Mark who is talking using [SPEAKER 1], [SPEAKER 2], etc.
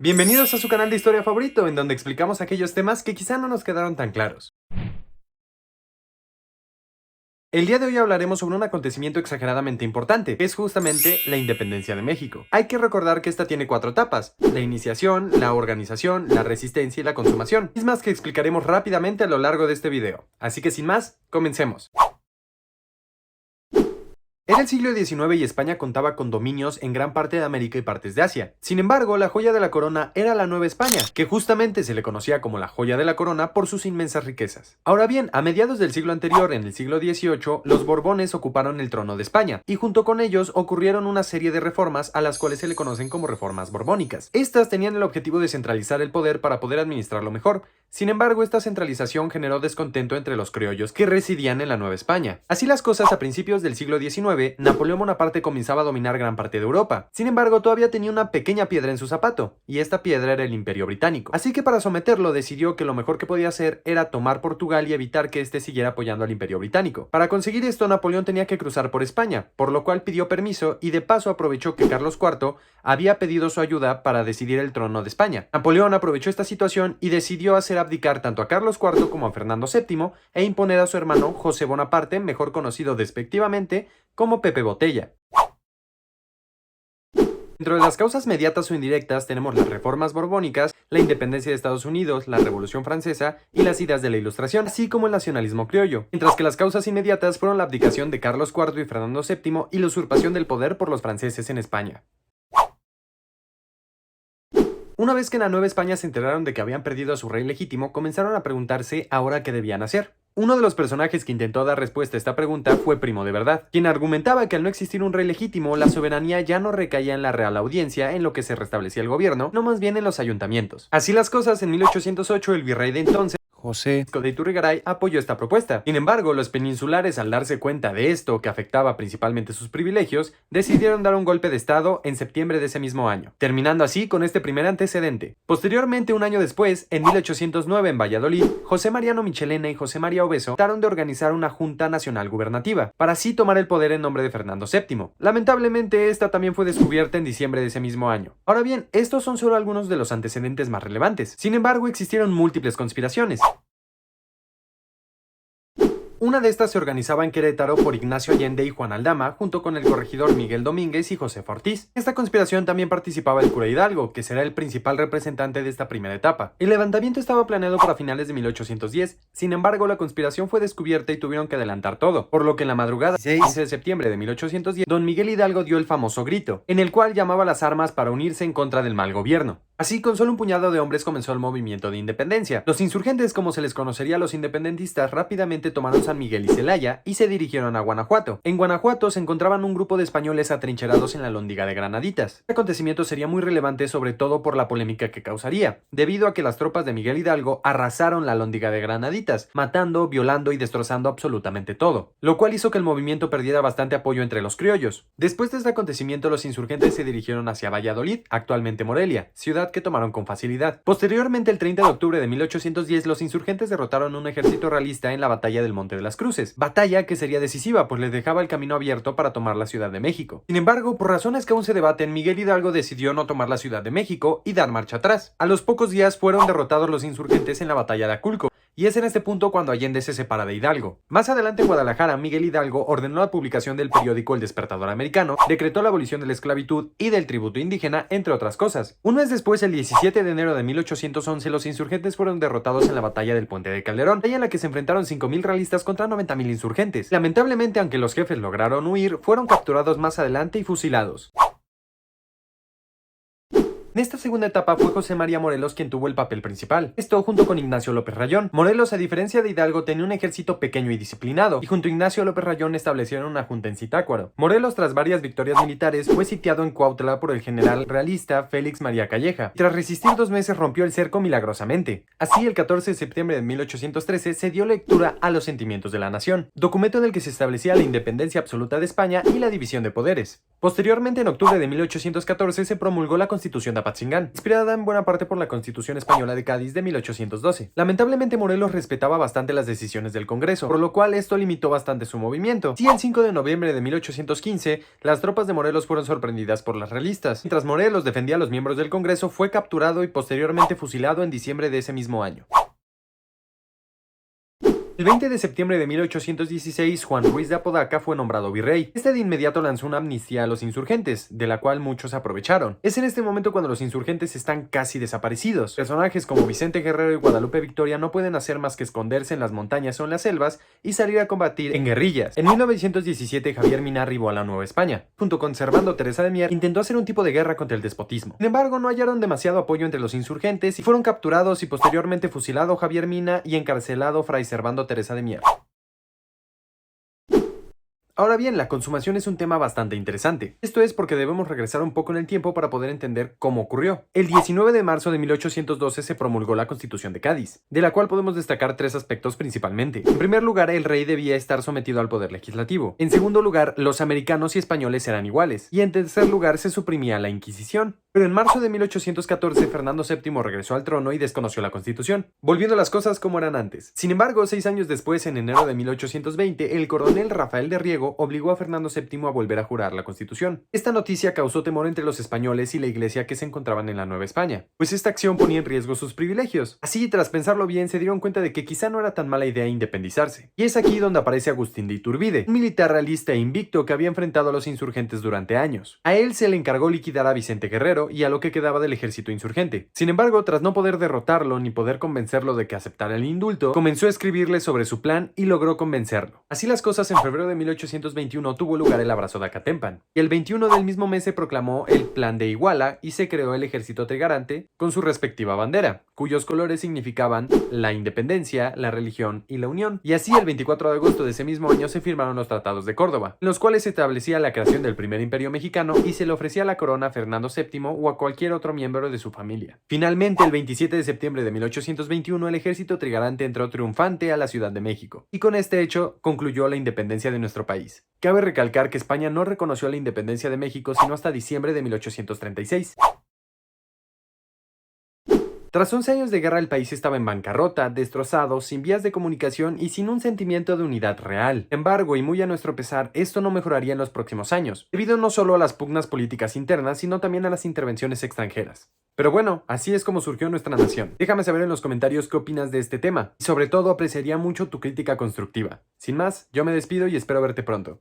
[SPEAKER 1] Bienvenidos a su canal de historia favorito, en donde explicamos aquellos temas que quizá no nos quedaron tan claros. El día de hoy hablaremos sobre un acontecimiento exageradamente importante, que es justamente la independencia de México. Hay que recordar que esta tiene 4 etapas: la iniciación, la organización, la resistencia y la consumación, mismas que explicaremos rápidamente a lo largo de este video. Así que sin más, comencemos. Era el siglo XIX y España contaba con dominios en gran parte de América y partes de Asia. Sin embargo, la joya de la corona era la Nueva España, que justamente se le conocía como la joya de la corona por sus inmensas riquezas. Ahora bien, a mediados del siglo anterior, en el siglo XVIII, los Borbones ocuparon el trono de España, y junto con ellos ocurrieron una serie de reformas a las cuales se le conocen como reformas borbónicas. Estas tenían el objetivo de centralizar el poder para poder administrarlo mejor. Sin embargo, esta centralización generó descontento entre los criollos que residían en la Nueva España. Así las cosas, a principios del siglo XIX, Napoleón Bonaparte comenzaba a dominar gran parte de Europa. Sin embargo, todavía tenía una pequeña piedra en su zapato, y esta piedra era el Imperio Británico. Así que para someterlo decidió que lo mejor que podía hacer era tomar Portugal y evitar que éste siguiera apoyando al Imperio Británico. Para conseguir esto, Napoleón tenía que cruzar por España, por lo cual pidió permiso y de paso aprovechó que Carlos IV había pedido su ayuda para decidir el trono de España. Napoleón aprovechó esta situación y decidió hacer abdicar tanto a Carlos IV como a Fernando VII e imponer a su hermano José Bonaparte, mejor conocido despectivamente como Pepe Botella. Dentro de las causas mediatas o indirectas tenemos las reformas borbónicas, la independencia de Estados Unidos, la Revolución Francesa y las ideas de la Ilustración, así como el nacionalismo criollo, mientras que las causas inmediatas fueron la abdicación de Carlos IV y Fernando VII y la usurpación del poder por los franceses en España. Una vez que en la Nueva España se enteraron de que habían perdido a su rey legítimo, comenzaron a preguntarse ahora qué debían hacer. Uno de los personajes que intentó dar respuesta a esta pregunta fue Primo de Verdad, quien argumentaba que al no existir un rey legítimo, la soberanía ya no recaía en la Real Audiencia, en lo que se restablecía el gobierno, no más bien en los ayuntamientos. Así las cosas, en 1808 el virrey de entonces, José de Iturrigaray, apoyó esta propuesta. Sin embargo, los peninsulares, al darse cuenta de esto, que afectaba principalmente sus privilegios, decidieron dar un golpe de estado en septiembre de ese mismo año, terminando así con este primer antecedente. Posteriormente, un año después, en 1809 en Valladolid, José Mariano Michelena y José María Obeso trataron de organizar una Junta Nacional Gubernativa, para así tomar el poder en nombre de Fernando VII. Lamentablemente, esta también fue descubierta en diciembre de ese mismo año. Ahora bien, estos son solo algunos de los antecedentes más relevantes. Sin embargo, existieron múltiples conspiraciones. Una de estas se organizaba en Querétaro por Ignacio Allende y Juan Aldama, junto con el corregidor Miguel Domínguez y José Ortiz. En esta conspiración también participaba el cura Hidalgo, que será el principal representante de esta primera etapa. El levantamiento estaba planeado para finales de 1810, sin embargo la conspiración fue descubierta y tuvieron que adelantar todo, por lo que en la madrugada del 15 de septiembre de 1810, don Miguel Hidalgo dio el famoso grito, en el cual llamaba a las armas para unirse en contra del mal gobierno. Así, con solo un puñado de hombres comenzó el movimiento de independencia. Los insurgentes, como se les conocería a los independentistas, rápidamente tomaron San Miguel y Celaya y se dirigieron a Guanajuato. En Guanajuato se encontraban un grupo de españoles atrincherados en la Lóndiga de Granaditas. Este acontecimiento sería muy relevante, sobre todo por la polémica que causaría, debido a que las tropas de Miguel Hidalgo arrasaron la Lóndiga de Granaditas, matando, violando y destrozando absolutamente todo, lo cual hizo que el movimiento perdiera bastante apoyo entre los criollos. Después de este acontecimiento, los insurgentes se dirigieron hacia Valladolid, actualmente Morelia, ciudad que tomaron con facilidad. Posteriormente, el 30 de octubre de 1810, los insurgentes derrotaron un ejército realista en la batalla del Monte de las Cruces, batalla que sería decisiva, pues les dejaba el camino abierto para tomar la Ciudad de México. Sin embargo, por razones que aún se debaten, Miguel Hidalgo decidió no tomar la Ciudad de México y dar marcha atrás. A los pocos días fueron derrotados los insurgentes en la batalla de Aculco, y es en este punto cuando Allende se separa de Hidalgo. Más adelante en Guadalajara, Miguel Hidalgo ordenó la publicación del periódico El Despertador Americano, decretó la abolición de la esclavitud y del tributo indígena, entre otras cosas. Un mes después, el 17 de enero de 1811, los insurgentes fueron derrotados en la batalla del Puente de Calderón, en la que se enfrentaron 5.000 realistas contra 90.000 insurgentes. Lamentablemente, aunque los jefes lograron huir, fueron capturados más adelante y fusilados. En esta segunda etapa fue José María Morelos quien tuvo el papel principal, esto junto con Ignacio López Rayón. Morelos, a diferencia de Hidalgo, tenía un ejército pequeño y disciplinado, y junto a Ignacio López Rayón establecieron una junta en Zitácuaro. Morelos, tras varias victorias militares, fue sitiado en Cuautla por el general realista Félix María Calleja, y tras resistir 2 meses rompió el cerco milagrosamente. Así, el 14 de septiembre de 1813 se dio lectura a Los Sentimientos de la Nación, documento en el que se establecía la independencia absoluta de España y la división de poderes. Posteriormente, en octubre de 1814, se promulgó la Constitución de Apatzingán, inspirada en buena parte por la Constitución Española de Cádiz de 1812. Lamentablemente Morelos respetaba bastante las decisiones del Congreso, por lo cual esto limitó bastante su movimiento. Sí, el 5 de noviembre de 1815, las tropas de Morelos fueron sorprendidas por las realistas. Mientras Morelos defendía a los miembros del Congreso, fue capturado y posteriormente fusilado en diciembre de ese mismo año. El 20 de septiembre de 1816, Juan Ruiz de Apodaca fue nombrado virrey. Este de inmediato lanzó una amnistía a los insurgentes, de la cual muchos aprovecharon. Es en este momento cuando los insurgentes están casi desaparecidos. Personajes como Vicente Guerrero y Guadalupe Victoria no pueden hacer más que esconderse en las montañas o en las selvas y salir a combatir en guerrillas. En 1917, Javier Mina arribó a la Nueva España. Junto con Servando Teresa de Mier, intentó hacer un tipo de guerra contra el despotismo. Sin embargo, no hallaron demasiado apoyo entre los insurgentes y fueron capturados y posteriormente fusilado Javier Mina y encarcelado Fray Servando Teresa de Mier. Ahora bien, la consumación es un tema bastante interesante. Esto es porque debemos regresar un poco en el tiempo para poder entender cómo ocurrió. El 19 de marzo de 1812 se promulgó la Constitución de Cádiz, de la cual podemos destacar tres aspectos principalmente. En primer lugar, el rey debía estar sometido al poder legislativo. En segundo lugar, los americanos y españoles eran iguales. Y en tercer lugar, se suprimía la Inquisición. Pero en marzo de 1814, Fernando VII regresó al trono y desconoció la Constitución, volviendo las cosas como eran antes. Sin embargo, 6 años después, en enero de 1820, el coronel Rafael de Riego obligó a Fernando VII a volver a jurar la Constitución. Esta noticia causó temor entre los españoles y la iglesia que se encontraban en la Nueva España, pues esta acción ponía en riesgo sus privilegios. Así, tras pensarlo bien, se dieron cuenta de que quizá no era tan mala idea independizarse. Y es aquí donde aparece Agustín de Iturbide, un militar realista e invicto que había enfrentado a los insurgentes durante años. A él se le encargó liquidar a Vicente Guerrero y a lo que quedaba del ejército insurgente. Sin embargo, tras no poder derrotarlo ni poder convencerlo de que aceptara el indulto, comenzó a escribirle sobre su plan y logró convencerlo. Así las cosas, en febrero de 1821 tuvo lugar el abrazo de Acatempan, y el 21 del mismo mes se proclamó el Plan de Iguala y se creó el ejército trigarante con su respectiva bandera, cuyos colores significaban la independencia, la religión y la unión. Y así, el 24 de agosto de ese mismo año se firmaron los Tratados de Córdoba, en los cuales se establecía la creación del primer imperio mexicano y se le ofrecía la corona a Fernando VII o a cualquier otro miembro de su familia. Finalmente, el 27 de septiembre de 1821, el ejército trigarante entró triunfante a la Ciudad de México, y con este hecho concluyó la independencia de nuestro país. Cabe recalcar que España no reconoció la independencia de México sino hasta diciembre de 1836. Tras 11 años de guerra, el país estaba en bancarrota, destrozado, sin vías de comunicación y sin un sentimiento de unidad real. Sin embargo, y muy a nuestro pesar, esto no mejoraría en los próximos años, debido no solo a las pugnas políticas internas, sino también a las intervenciones extranjeras. Pero bueno, así es como surgió nuestra nación. Déjame saber en los comentarios qué opinas de este tema, y sobre todo apreciaría mucho tu crítica constructiva. Sin más, yo me despido y espero verte pronto.